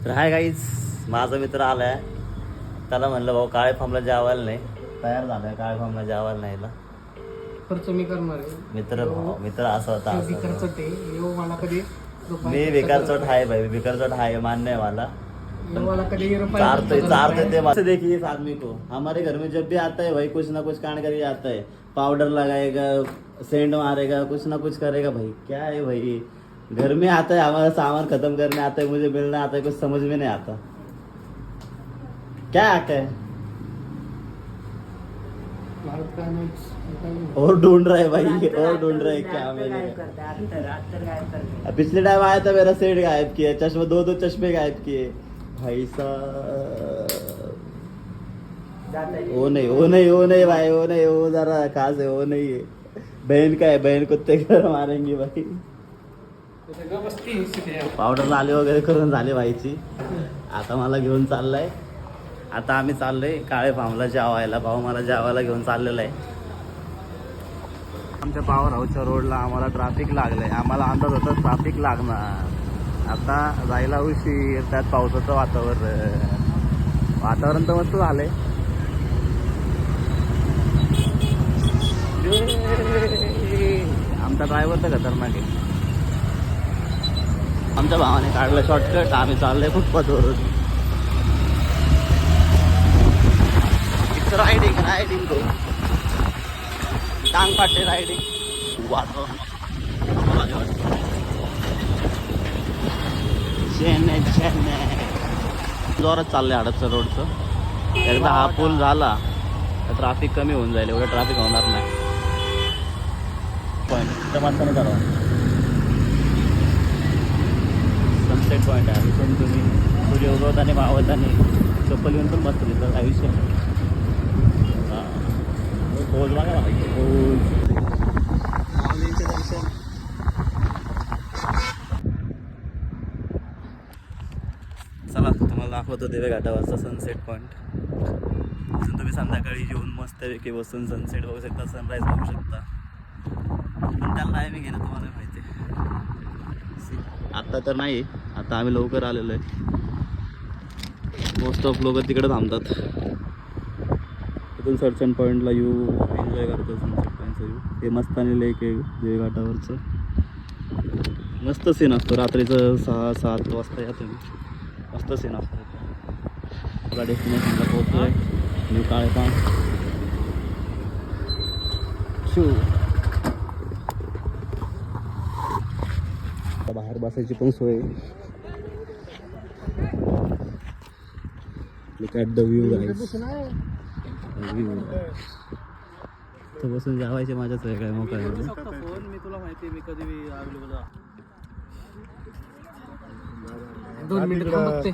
तर hi guys, माझा मित्र आलाय. त्याला म्हणलं भाऊ काळे फार्मला जेवायला नाही. तयार झालाय काळे फार्मला जेवायला नाही. खर्च मी करणार आहे. मित्र असा होता. मला कधी मी बेकार चोट आहे भाई, बेकार चोट आहे, मान्य है मला. मला कधी चारते देखिए इस आदमी को. हमारे घर में जब भी आता है भाई कुछ ना कुछ कांड करके आता है. पाउडर लगाएगा, सेंट मारेगा, कुछ ना कुछ करेगा भाई. क्या है भाई, घर में आता है हमारा सामान खत्म करने आता है, मुझे मिलना आता है, कुछ समझ में नहीं आता. क्या आता है और ढूंढ रहा है भाई, और ढूंढ रहा है क्या मेरे. पिछले टाइम आया था मेरा सेट गायब किया, चश्मे दो चश्मे गायब किए भाई साहब. वो नहीं भाई, वो नहीं, वो जरा खास है, वो नहीं है. बहन का है, बहन कुत्ते घर मारेंगे भाई. पावडर लाली वगैरे करून झाली भाईची. आता मला घेऊन चाललाय. आता आम्ही चाललोय काळे फार्मला जेवायला. भाऊ मला जेवायला घेऊन चाललेला आहे. आमच्या पॉवर हाऊसच्या रोडला आम्हाला ट्रॅफिक लागलंय. आम्हाला अंदाज होता ट्रॅफिक लागणार. आता जायला उशीर, त्यात पावसाचं वातावरण तर मस्त झालंय. आमचा ड्रायव्हर तर खतरनाक आहे. आमच्या भावाने काढलं शॉर्टकट. आम्ही चाललोय फुटपाथवरून. रायडिंग गो टांग पाटे रायडिंग जोरात चाललंय हडपसर रोडचं. एकदा हा पूल झाला तर ट्रॅफिक कमी होऊन जाईल. एवढं ट्रॅफिक होणार नाही. पॉईंट माणसाने करा सनसेट पॉईंट आहे. पण तुम्ही सूर्य उगवताना मावळताना चप्पल घेऊन पण बसतो तिथं. आयुष्य पोल बघा ना, पोल दर्शन. चला तुम्हाला दाखवतो दिवे घाटावरचा सनसेट पॉईंट. अजून तुम्ही संध्याकाळी येऊन मस्तपैकी बसून सनसेट बघू शकता, सनराईज बघू शकता. पण त्याला टायमिंग आहे ना, तुम्हाला माहिती आहे. आत्ता तर नाही, आता आम्ही लवकर आलेलो आहे. मोस्ट ऑफ लोक तिकडे थांबतात. तिथून सनसेट पॉईंटला येऊ एन्जॉय करतो. सनसेट पॉईंटचा व्यू हे मस्तानी लेक आहे देवघाटावरचं. मस्त सीन असतो रात्रीचं 6-7 वाजता या तुम्ही. मस्त सीन असतो. आपला डेस्टिनेशनला पोहोचलो आहे. न्यू काळे फार्म. बाहेर बसायची पण सोय. लुक ॲट द व्ह्यू गाईस. तर बसून जेवायचे माझ्याच आहे काय मोकळा. मी तुला माहिती मी कधी अवेलेबल 2 मिनिट थांबते.